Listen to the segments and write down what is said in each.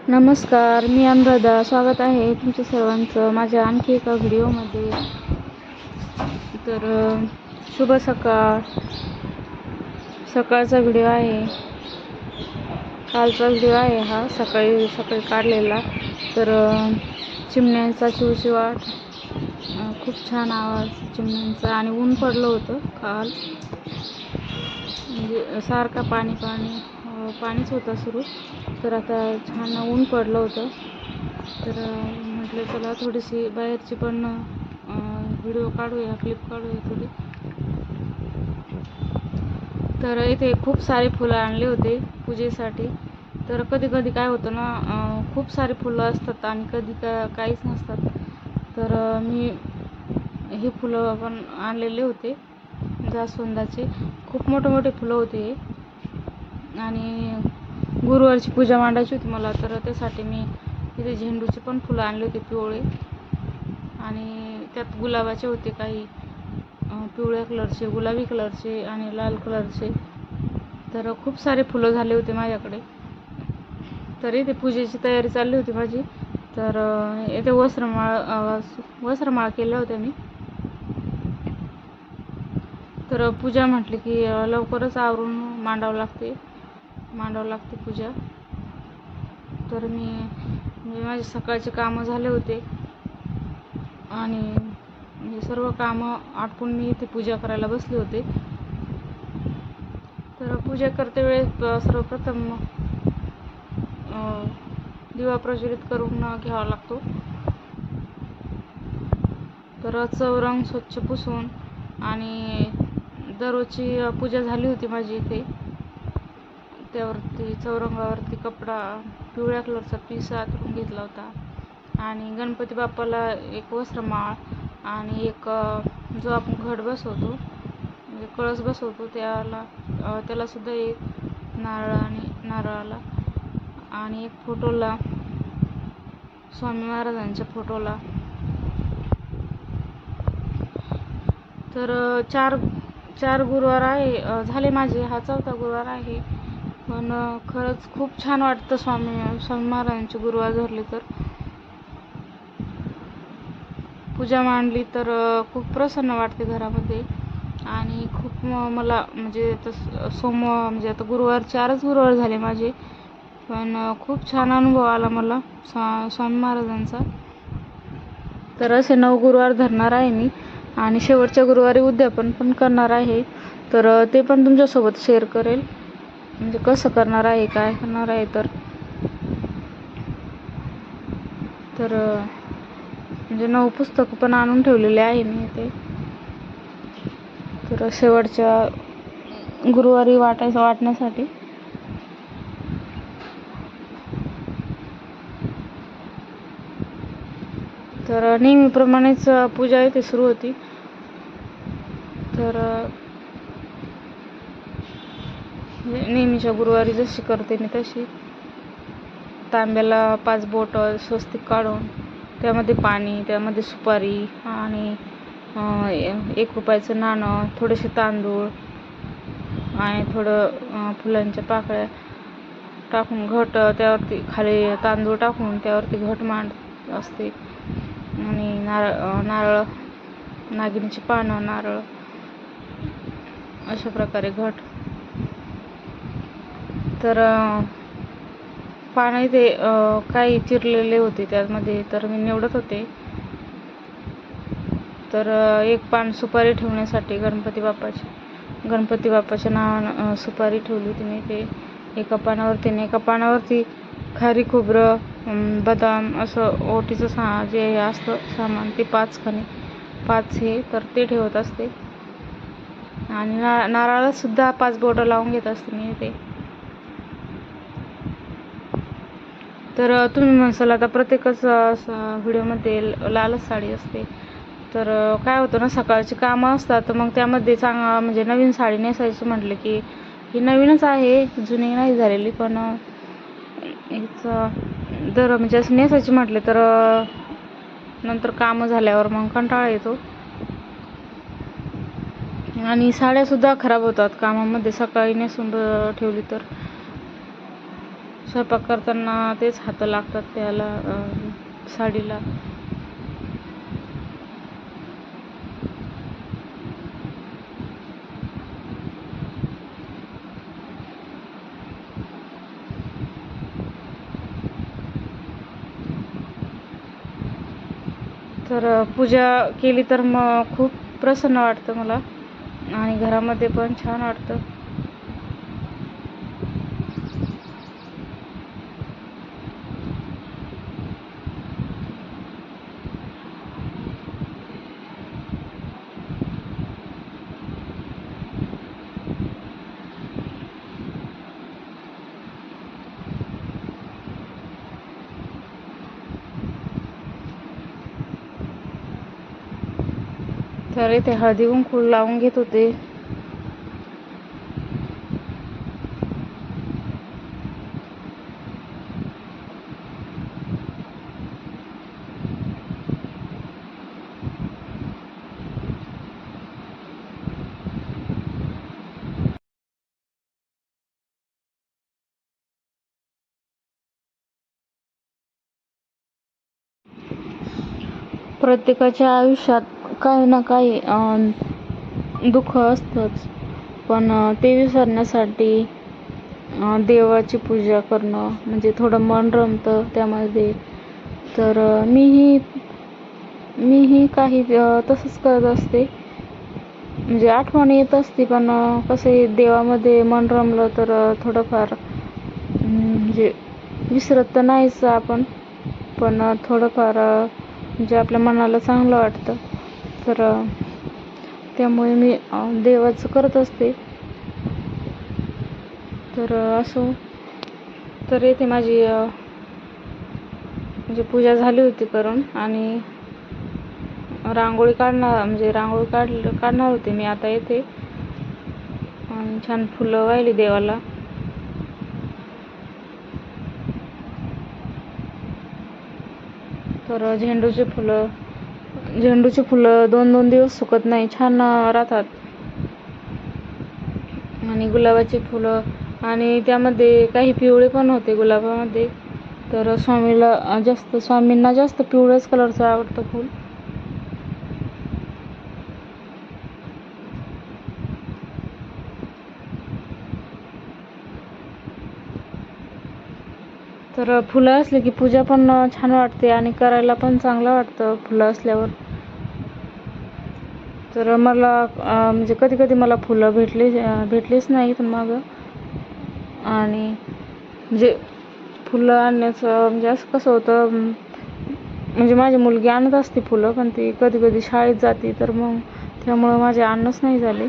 नमस्कार, मी अनुराधा. स्वागत आहे तुमच्या सर्वांचं माझ्या आणखी एका व्हिडिओमध्ये. तर शुभ सकाळ. सकाळचा व्हिडिओ आहे, कालचा व्हिडिओ आहे हा, सकाळी सकाळी काढलेला. तर चिमण्यांचा चिवचिवाट, खूप छान आवाज चिमण्यांचा. आणि ऊन पडलं होतं काल, म्हणजे सारखा पाणीच होता सुरू. तर आता छान ऊन पडलं होतं. तर म्हटलं चला थोडीशी बाहेरची पण व्हिडिओ काढूया, क्लिप काढूया थोडी. तर इथे खूप सारे फुलं आणले होते पूजेसाठी. तर कधी कधी काय होतं ना, खूप सारे फुलं असतात आणि कधी काहीच नसतात. तर मी हे फुलं पण आणलेले होते जास्वंदाचे. खूप मोठे मोठे फुलं होते आणि गुरुवारची पूजा मांडायची होती मला. तर त्यासाठी मी इथे झेंडूचे पण फुलं आणले होते पिवळे, आणि त्यात गुलाबाचे होते काही, पिवळ्या कलरचे, गुलाबी कलरचे आणि लाल कलरचे. तर खूप सारे फुलं झाले होते माझ्याकडे. तर इथे पूजेची तयारी चालली होती माझी. तर इथे वस्त्रमाळ केल्या होत्या मी. तर पूजा म्हटली की लवकरच आवरून मांडावं लागते पूजा. तर मी माझे सकाळचे कामं झाले होते आणि हे सर्व कामं आटपून मी इथे पूजा करायला बसले होते. तर पूजा करते वेळेस सर्वप्रथम दिवा प्रज्वलित करून घ्यावा लागतो. तर चौरंग स्वच्छ पुसून, आणि दररोजची पूजा झाली होती माझी इथे. त्यावरती चौरंगावरती कपडा पिवळ्या कलरचा पिसा करून घेतला होता. आणि गणपती बाप्पाला एक वस्त्रमाळ आणि एक जो आपण घट बसवतो, म्हणजे कळस बसवतो, त्याला सुद्धा एक नारळाला आणि एक फोटोला, स्वामी महाराजांच्या फोटोला. तर चार गुरुवार आहे झाले माझे, हा 4था गुरुवार आहे. पण खरंच खूप छान वाटतं स्वामी महाराजांचे गुरुवार धरले तर. पूजा मांडली तर खूप प्रसन्न वाटते घरामध्ये. आणि खूप मला म्हणजे म्हणजे आता 4च गुरुवार झाले माझे, पण खूप छान अनुभव आला मला स्वामी महाराजांचा. तर असे 9 गुरुवार धरणार आहे मी, आणि शेवटच्या गुरुवारी उद्यापन पण करणार आहे. तर ते पण तुमच्यासोबत शेअर करेल, म्हणजे कसं करणार आहे, काय करणार आहे. तर म्हणजे 9 पुस्तकं पण आणून ठेवलेले आहे मी इथे. तर शेवटच्या गुरुवारी वाटण्यासाठी. तर नेहमीप्रमाणेच पूजा इथे सुरू होती. तर नेहमीच्या गुरुवारी जशी करते मी तशी, तांब्याला 5 बोटं स्वस्तिक काढून, त्यामध्ये पाणी, त्यामध्ये सुपारी आणि 1 रुपयाचं नाणं, थोडेसे तांदूळ आणि थोडं फुलांच्या पाकळ्या टाकून घट, त्यावरती खाली तांदूळ टाकून त्यावरती घट मांडत असते. आणि नारळ, नागिनीची पानं, नारळ, अशा प्रकारे घट. तर पानं इथे काही चिरलेले होते त्यामध्ये, तर मी निवडत होते. तर 1 पान सुपारी ठेवण्यासाठी गणपती बाप्पाच्या नावानं सुपारी ठेवली होती मी ते एका पानावरती. खारी खोबरं, बदाम, असं ओटीचं जे असतं सामान, ते 5 हे, तर ते ठेवत असते. आणि नारळाला सुद्धा 5 बोटं लावून घेत असते मी इथे. तर तुम्ही म्हणसाल आता प्रत्येकच व्हिडिओमध्ये लालच साडी असते. तर काय होतं ना, सकाळची कामं असतात, मग त्यामध्ये म्हणजे नवीन साडी नेसायची म्हटलं की ही नवीनच आहे, जुनी नाही झालेली. पण म्हणजे असं नेसायची म्हटले तर नंतर कामं झाल्यावर मग कंटाळा येतो. आणि साड्यासुद्धा खराब होतात कामामध्ये, सकाळी नेसून ठेवली तर. स्वयंपाक करताना तेच हात लागतात त्याला, साडीला. तर पूजा केली तर मग खूप प्रसन्न वाटतं मला आणि घरामध्ये पण छान वाटतं. तर इथे हळदी कुंकू लावून घेत होते. प्रत्येकाच्या आयुष्यात काही ना काही दुःख असतंच, पण ते विसरण्यासाठी देवाची पूजा करणं म्हणजे थोडं मन रमतं त्यामध्ये. तर मीही काही तसंच करत असते. म्हणजे आठवण येत असते, पण कसं देवामध्ये मन रमलं तर थोडंफार म्हणजे विसरत तर नाहीच आपण, पण थोडंफार म्हणजे आपल्या मनाला चांगलं वाटतं. तर त्यामुळे मी देवाचं करत असते. तर असो, तर येथे माझी म्हणजे पूजा झाली होती करून, आणि रांगोळी काढणार होते मी आता येथे. आणि छान फुलं वाहिली देवाला. तर झेंडूचे फुलं 2-2 दिवस सुकत नाही, छान राहतात. आणि गुलाबाची फुलं, आणि त्यामध्ये काही पिवळे पण होते गुलाबामध्ये. तर स्वामींना जास्त पिवळ्याच कलरचं आवडतं फूल. तर फुलं असले की पूजा पण छान वाटते आणि करायला पण चांगलं वाटतं फुलं असल्यावर. तर मला म्हणजे कधी कधी मला फुलं भेटलीच नाही पण मागं. आणि म्हणजे फुलं आणण्याचं म्हणजे असं कसं होतं, म्हणजे माझी मुलगी आणत असते फुलं, पण ती कधी कधी शाळेत जाते, तर मग त्यामुळं माझे आणणंच नाही झाले.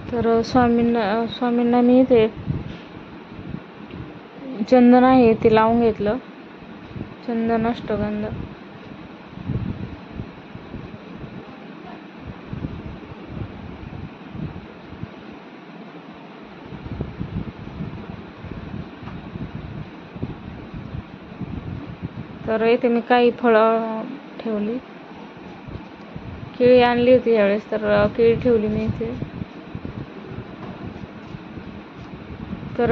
तर स्वामींना मी इथे चंदन आहे ते लावून घेतलं, चंदन अष्टगंध. तर इथे मी काही फळं ठेवली. केळी आणली होती यावेळेस, तर केळी ठेवली मी इथे. तर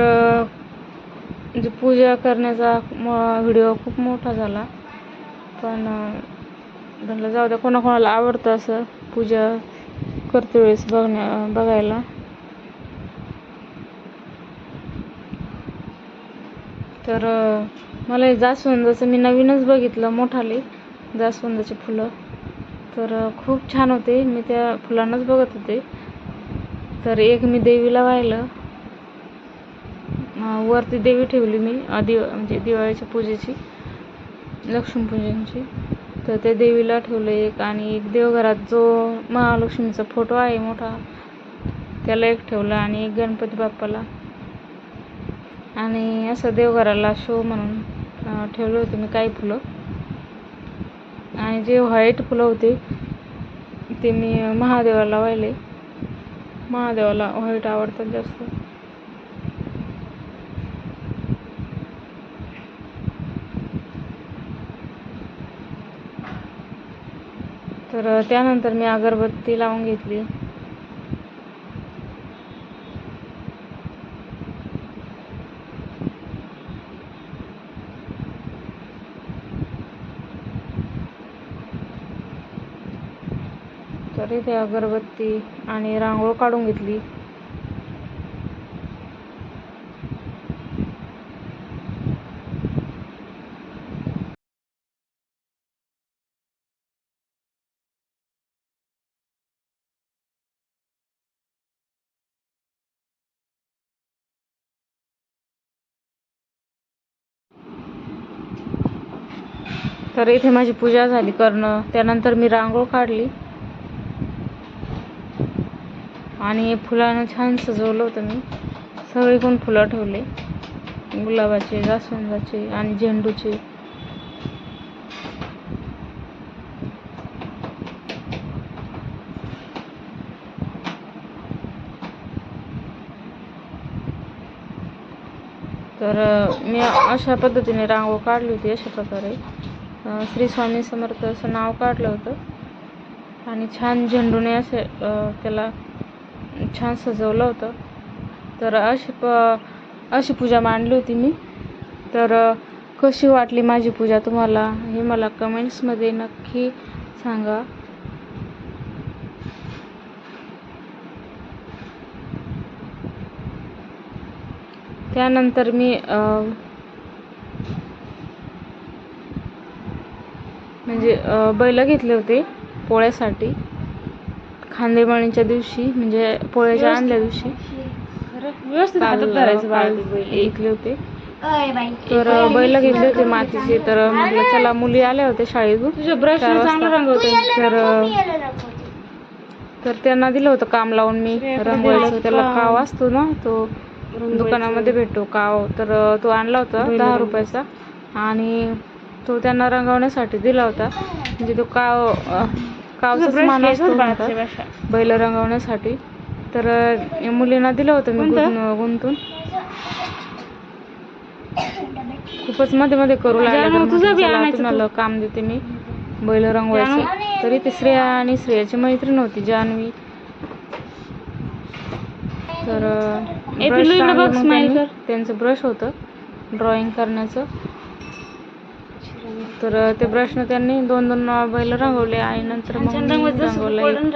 म्हणजे पूजा करण्याचा व्हिडिओ खूप मोठा झाला, पण म्हटलं जाऊ द्या, कोणाकोणाला आवडतं असं पूजा करते वेळेस बघायला. तर मला जास्वंदाचं मी नवीनच बघितलं, मोठाले जास्वंदाचे फुलं. तर खूप छान होते, मी त्या फुलांनाच बघत होते. तर एक मी देवीला वाहिलं, वरती देवी ठेवली मी म्हणजे दिवाळीच्या पूजेची, लक्ष्मीपूजनची. तर त्या देवीला ठेवलं एक, आणि एक देवघरात जो महालक्ष्मीचा फोटो आहे मोठा त्याला एक ठेवलं, आणि एक गणपती बाप्पाला. आणि असं देवघराला शो म्हणून ठेवले होते मी काही फुलं. आणि जे व्हाईट फुलं होते ते मी महादेवाला वाहिले. महादेवाला व्हाईट आवडतात जास्त. तर त्यानंतर मी अगरबत्ती लावून घेतली. तर इथे अगरबत्ती आणि रांगोळ काढून घेतली. तर इथे माझी पूजा झाली करणं. त्यानंतर मी रांगोळ काढली आणि फुलानं छान सजवलं होतं. मी सगळीकडून फुलं ठेवले, गुलाबाचे, जास्वंदाचे आणि झेंडूचे. तर मी अशा पद्धतीने रांगोळ काढली होती. अशा प्रकारे श्री स्वामी समर्थ असं नाव काढलं होतं आणि छान झेंडूने असे त्याला छान सजवलं होतं. तर अशी पूजा मांडली होती मी. तर कशी वाटली माझी पूजा तुम्हाला हे मला कमेंट्समध्ये नक्की सांगा. त्यानंतर मी म्हणजे बैल घेतले होते पोळ्यासाठी. खांदेमळीच्या दिवशी म्हणजे पोळ्याच्या आणल्या दिवशी व्यवस्थित हातात धरायचं घेतले होते. तर बैल घेतले होते मातीचे. तर म्हटलं चला, मुली आल्या होत्या शाळेतून, तुझ्या ब्रश चांगलं रंगवते. तर त्यांना दिलं होतं काम लावून मी रंगवायचं. त्याला काव असतो ना, तो दुकानामध्ये भेटतो काव. तर तो आणला होता 10 रुपयाचा आणि तो त्यांना रंगवण्यासाठी दिला होता. म्हणजे तो कावचा मान असतो बैल रंगवण्यासाठी. तर मुलींना दिलं होतं मी गुंतून. खूपच मध्ये मध्ये करू लागले. तुम्हाला काम देते मी बैल रंगवायचं. तरी ते श्रेया आणि श्रेयाची मैत्रीण होती जान्हवी. तर त्यांचं ब्रश होतं ड्रॉइंग करण्याचं. तर ते ब्रशनं त्यांनी 2-2 बैल रंगवले आणि नंतर रंगवलं.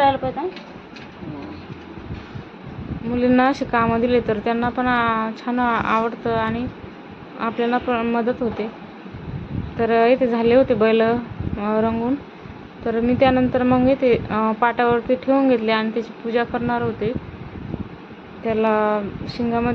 मुलींना असे कामं दिले तर त्यांना पण छान आवडतं आणि आपल्याला पण मदत होते. तर इथे झाले होते बैल रंगून. तर मी त्यानंतर मग इथे पाटावरती ठेवून घेतले आणि त्याची पूजा करणार होते. त्याला शिंगामध्ये